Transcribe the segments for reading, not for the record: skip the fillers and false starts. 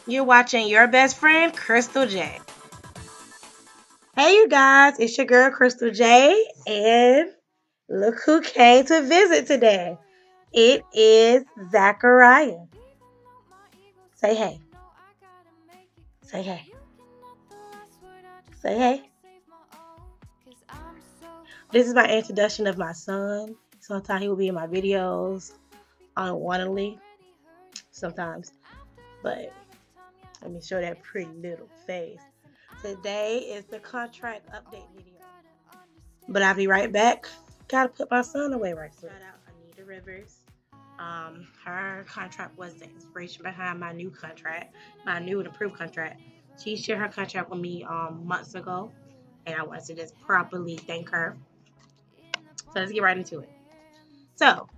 You're watching your best friend, Crystal J. Hey, you guys, it's your girl, Crystal J, and look who came to visit today. It is Zachariah. Say hey. Say hey. Say hey. This is my introduction of my son. Sometimes he will be in my videos, unwantedly, sometimes, but let me show that pretty little face. Today is the contract update video. But I'll be right back. Gotta put my son away right quick. Shout out Anita Rivers. Her contract was the inspiration behind my new contract, my new and approved contract. She shared her contract with me months ago, and I wanted to just properly thank her. So let's get right into it. So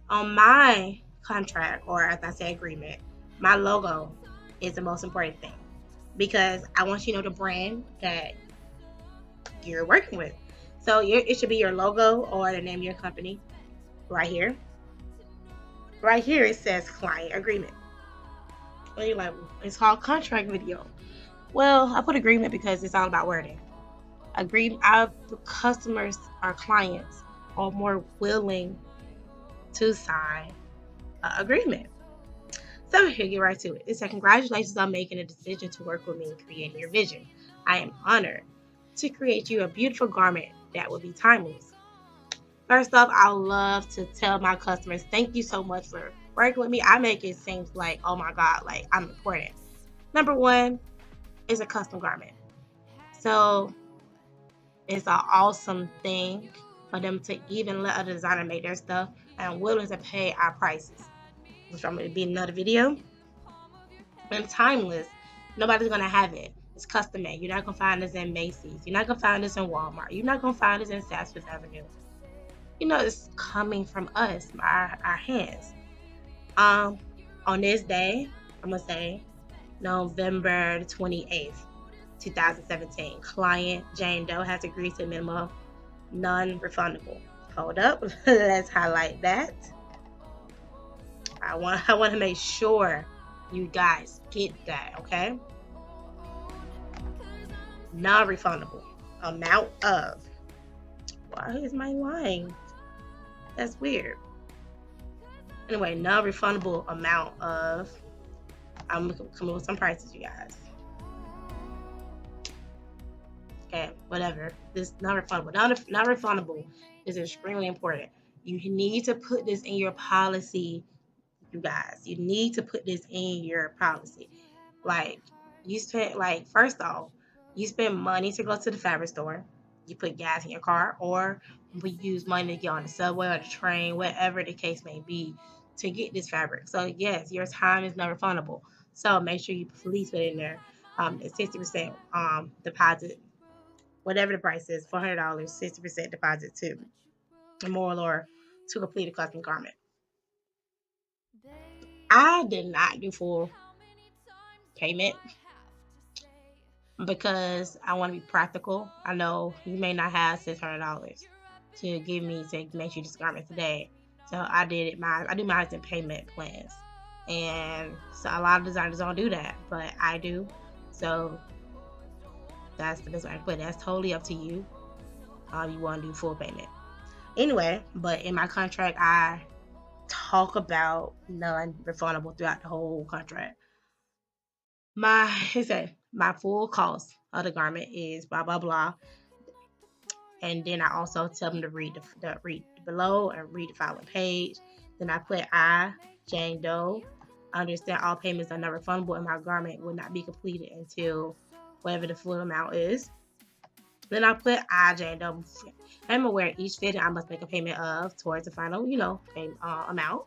on my contract, or as I say agreement, my logo is the most important thing because I want you to know the brand that you're working with. So it should be your logo or the name of your company right here. Right here it says client agreement. And you're like, it's called contract video. Well, I put agreement because it's all about wording. Our customers, our clients are more willing to sign an agreement. So here, get right to it. It said, congratulations on making a decision to work with me and creating your vision. I am honored to create you a beautiful garment that will be timeless. First off, I love to tell my customers, thank you so much for working with me. I make it seem like, oh my God, like I'm important. Number one is a custom garment. So it's an awesome thing for them to even let a designer make their stuff, and I'm willing to pay our prices, which I'm going to be in another video. And timeless, nobody's going to have it. It's custom made. You're not going to find this in Macy's. You're not going to find this in Walmart. You're not going to find this in Saks Avenue. It's coming from us, our hands. On this day, I'm going to say November the 28th, 2017, client Jane Doe has agreed to minimum non-refundable. Hold up. Let's highlight that. I want to make sure you guys get that, okay? Non-refundable amount of. Why is my line? That's weird. Anyway, non-refundable amount of. I'm coming with some prices, you guys. Okay, whatever. This non-refundable. Non-refundable is extremely important. You need to put this in your policy, you guys. You need to put this in your policy. Like, you spent, first off, you spend money to go to the fabric store. You put gas in your car, or we use money to get on the subway or the train, whatever the case may be, to get this fabric. So yes, your time is not refundable. So make sure you please put in there the 60% deposit, whatever the price is, $400, 60% deposit to more or to complete a custom garment. I did not do full payment because I want to be practical. I know you may not have $600 to give me to make you this garment today. So I do mine in payment plans. And so a lot of designers don't do that, but I do. So that's the best way I can put it. That's totally up to you. You want to do full payment. Anyway, but in my contract, I talk about non-refundable throughout the whole contract. My full cost of the garment is blah blah blah, and then I also tell them to read below and read the following page. Then I put Jane Doe, understand all payments are not refundable, and my garment will not be completed until whatever the full amount is. Then I put Jane Doe, I'm aware each fitting I must make a payment of towards the final, amount.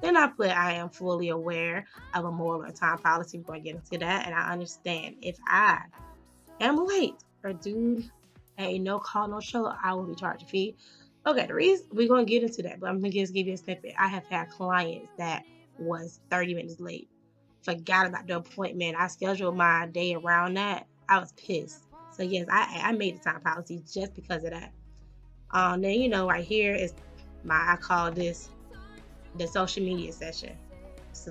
Then I put I am fully aware of a moral and time policy. We're going to get into that. And I understand if I am late or do a no call, no show, I will be charged a fee. Okay, the reason we're going to get into that, but I'm going to just give you a snippet. I have had clients that was 30 minutes late, forgot about the appointment. I scheduled my day around that. I was pissed. So yes, I made the time policy just because of that. Then, right here is I call this the social media session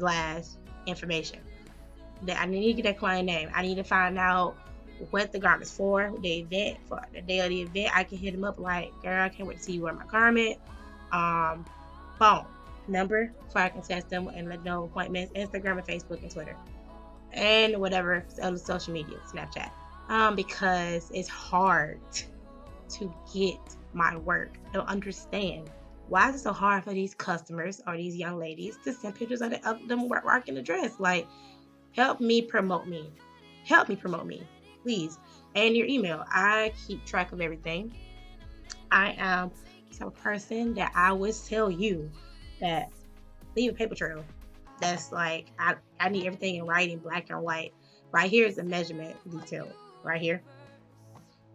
/ information. that I need to get that client name. I need to find out what the garment's for, the event, for the day of the event. I can hit them up like, girl, I can't wait to see you wear my garment. Phone number, so I can test them and let them know appointments, Instagram and Facebook and Twitter. And whatever other social media, Snapchat. Because it's hard to get my work. I don't understand. Why is it so hard for these customers or these young ladies to send pictures of them rocking the dress? Like, help me promote me. Help me promote me, please. And your email. I keep track of everything. I am the type of person that I would tell you that leave a paper trail. That's like, I need everything in writing, black and white. Right here is the measurement detail, right here.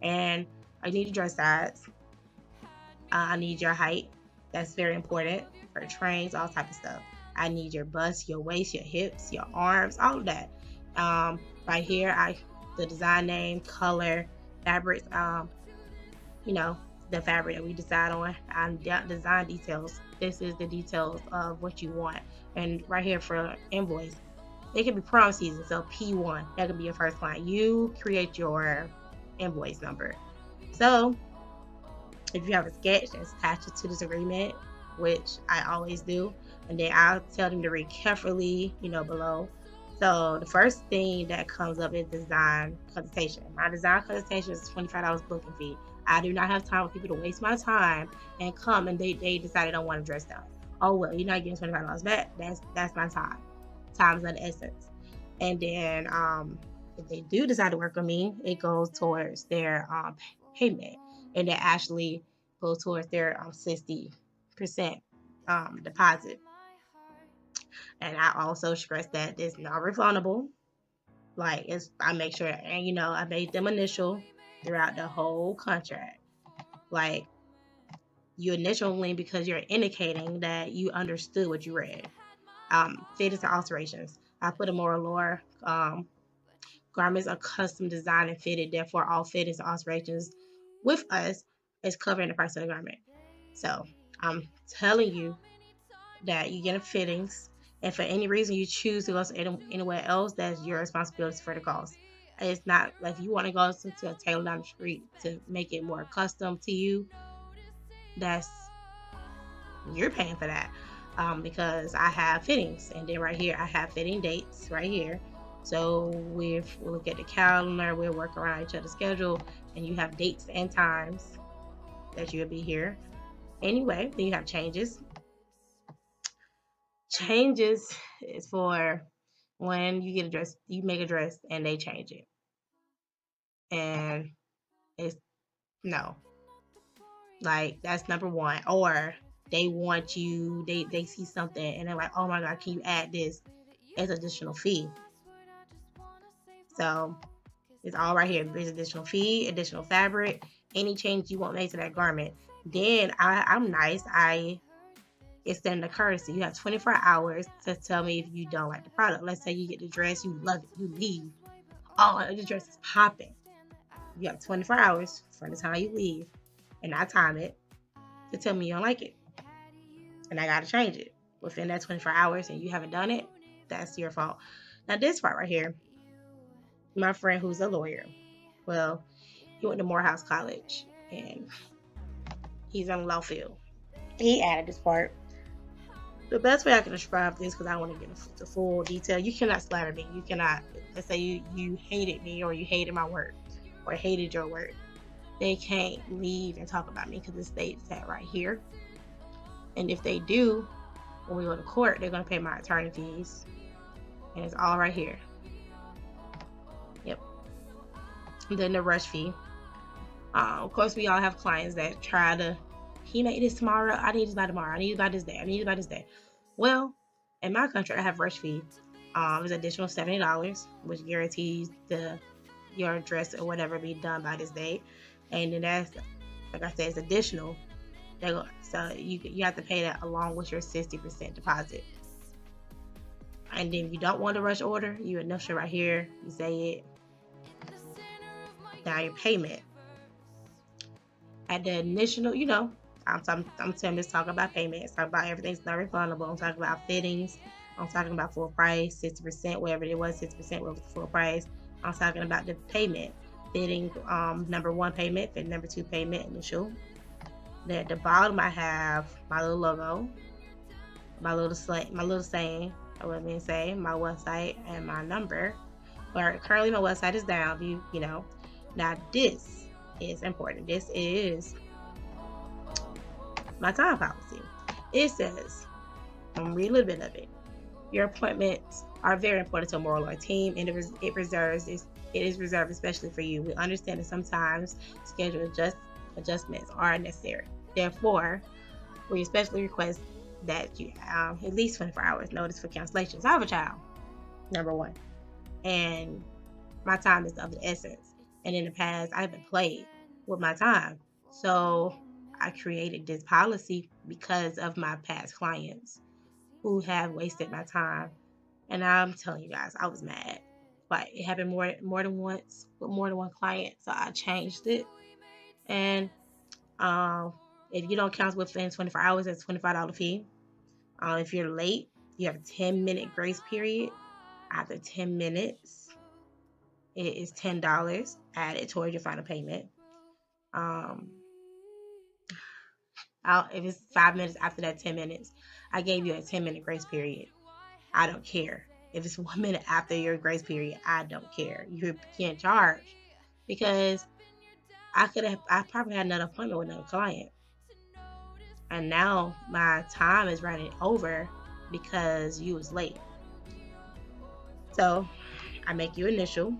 And I need your dress size. I need your height. That's very important for trains, all type of stuff. I need your bust, your waist, your hips, your arms, all of that. Right here, the design name, color, fabrics, you know, the fabric that we decide on, and design details. This is the details of what you want. And right here for invoice, it can be prom season, so P1, that could be your first client. You create your invoice number. So if you have a sketch that's attached to this agreement, which I always do, and then I'll tell them to read carefully, below. So the first thing that comes up is design consultation. My design consultation is $25 booking fee. I do not have time for people to waste my time and come and they decide they don't want to dress down. Oh well, you're not getting $25 back. That's my time. Time is of the essence. And then if they do decide to work with me, it goes towards their payment, and it actually goes towards their 60% deposit. And I also stress that it's not refundable. Like I make sure, and I made them initial throughout the whole contract. Like you initially because you're indicating that you understood what you read. Fittings and alterations. I put a more lower garments are custom designed and fitted. Therefore, all fittings and alterations with us is covering the price of the garment. So I'm telling you that you get fittings, and for any reason you choose to go anywhere else, that's your responsibility for the cost. It's not like if you want to go to a tailor down the street to make it more custom to you, you're paying for that. Because I have fittings, and then right here I have fitting dates right here. So we'll look at the calendar, we'll work around each other's schedule, and you have dates and times that you'll be here. Anyway, then you have changes. Changes is for when you get a dress, you make a dress and they change it. And it's no. Like that's number one. Or they want you, they see something and they're like, oh my God, can you add this as additional fee? So it's all right here. There's additional fee, additional fabric, any change you want made to that garment. Then I'm nice. I extend the courtesy. You have 24 hours to tell me if you don't like the product. Let's say you get the dress, you love it, you leave. Oh, the dress is popping. You have 24 hours from the time you leave, and I time it to tell me you don't like it. And I gotta change it within that 24 hours, and you haven't done it, that's your fault. Now this part right here, my friend who's a lawyer, well, he went to Morehouse College and he's in the law field. He added this part. The best way I can describe this, because I want to get the full detail, you cannot slander me. You cannot, let's say you hated me or you hated my work or hated your work. They can't leave and talk about me because it states that right here. And if they do, when we go to court, they're going to pay my attorney fees. And it's all right here. Yep. And then the rush fee. Of course, we all have clients that try to, he made this tomorrow, I need this by tomorrow, I need it by this day, I need it by this day. Well, in my country, I have rush fee. It's additional $70, which guarantees your dress or whatever be done by this date. And then that's, like I said, it's additional. So you have to pay that along with your 60% deposit. And then if you don't want a rush order, you initial right here, you say it. Now your payment. At the initial, I'm telling this talk about payments, talk about everything's not refundable. I'm talking about fittings, I'm talking about full price, 60%, whatever it was, 60% was full price. I'm talking about the payment, fitting number 1 payment, fitting number 2 payment, initial. Then at the bottom I have my little logo, my little saying, what I mean say, my website and my number. But currently my website is down. You know. Now this is important. This is my time policy. It says, I'm reading a little bit of it. Your appointments are very important to a moral law team, and it is reserved especially for you. We understand that sometimes schedule adjustments are necessary. Therefore, we especially request that you have at least 24 hours notice for cancellations. I have a child, number 1, and my time is of the essence. And in the past, I haven't played with my time. So I created this policy because of my past clients who have wasted my time. And I'm telling you guys, I was mad. But it happened more than once with more than one client. So I changed it. And if you don't cancel within 24 hours, that's $25 fee. If you're late, you have a 10-minute grace period. After 10 minutes, it is $10 added towards your final payment. If it's 5 minutes after that 10 minutes, I gave you a 10-minute grace period. I don't care. If it's 1 minute after your grace period, I don't care. You can't charge because I probably had another appointment with another client. And now my time is running over because you was late. So I make you initial.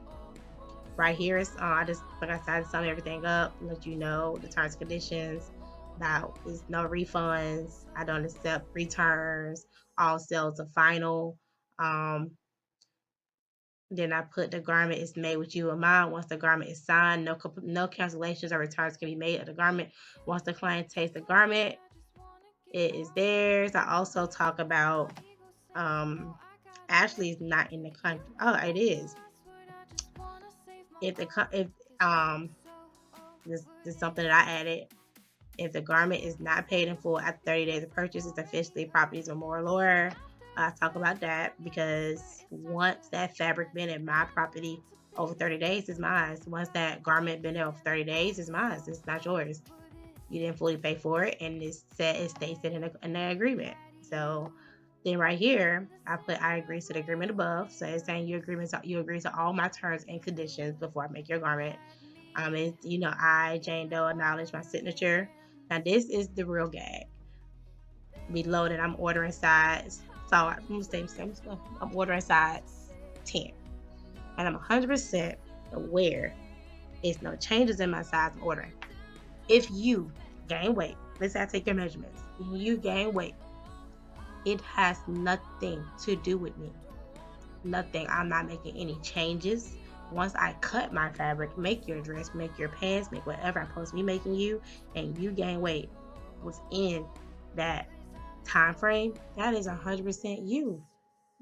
Right here is I just, like I said, sum everything up, let you know the terms and conditions. Now there's no refunds. I don't accept returns. All sales are final. Then I put the garment is made with you in mind. Once the garment is signed, no cancellations or returns can be made of the garment. Once the client takes the garment, it is theirs. I also talk about Ashley is not in the country. Oh, it is. If this is something that I added. If the garment is not paid in full after 30 days of purchase, it's officially property's memorial lawyer. I talk about that because once that fabric been in my property over 30 days, it's mine. Once that garment been there over 30 days, it's mine. It's not yours. You didn't fully pay for it, and it states it in the agreement. So then right here, I put I agree to the agreement above. So it's saying you agree to all my terms and conditions before I make your garment. It's, I, Jane Doe, acknowledge my signature. Now this is the real gag. Below that, I'm ordering size. So I'm ordering size 10, and I'm 100% aware there's no changes in my size I'm ordering. If you gain weight, let's say I take your measurements. If you gain weight, it has nothing to do with me. Nothing. I'm not making any changes. Once I cut my fabric, make your dress, make your pants, make whatever I'm supposed to be making you, and you gain weight within that time frame, that is 100% you.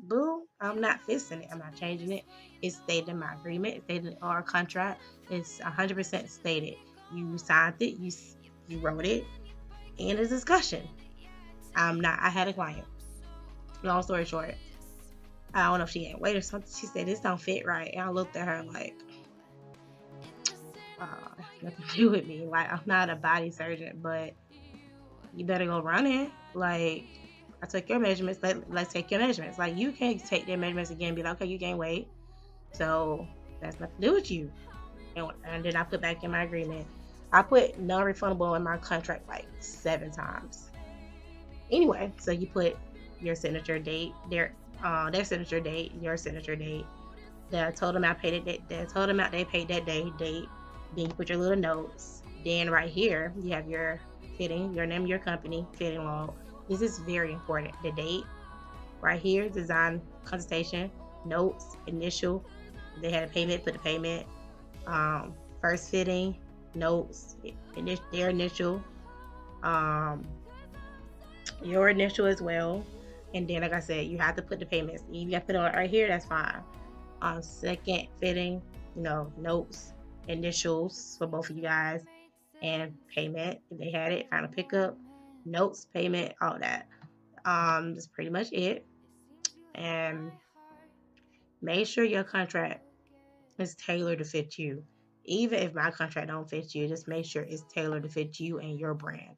Boo, I'm not fixing it. I'm not changing it. It's stated in my agreement. It's stated in our contract. It's 100% stated. You signed it. You wrote it. In a discussion. I had a client. Long story short, I don't know if she gained weight or something. She said, this don't fit right. And I looked at her like, nothing to do with me. Like, I'm not a body surgeon, but you better go running. Like, I took your measurements. Let's take your measurements. Like, you can't take their measurements again and be like, okay, you gain weight. So that's nothing to do with you. And then I put back in my agreement. I put non-refundable in my contract like 7 times. Anyway, so you put your signature date, their signature date, your signature date, the total amount paid the total amount they paid that date. Then you put your little notes. Then right here you have your fitting, your name, your company, fitting log. This is very important. The date right here, design consultation, notes, initial. They had a payment, put the payment. First fitting, notes, their initial, your initial as well. And then, like I said, you have to put the payments. You got to put it right here, that's fine. Second fitting, notes, initials for both of you guys, and payment if they had it, final pickup, notes, payment, all that. That's pretty much it. And make sure your contract is tailored to fit you. Even if my contract don't fit you, just make sure it's tailored to fit you and your brand.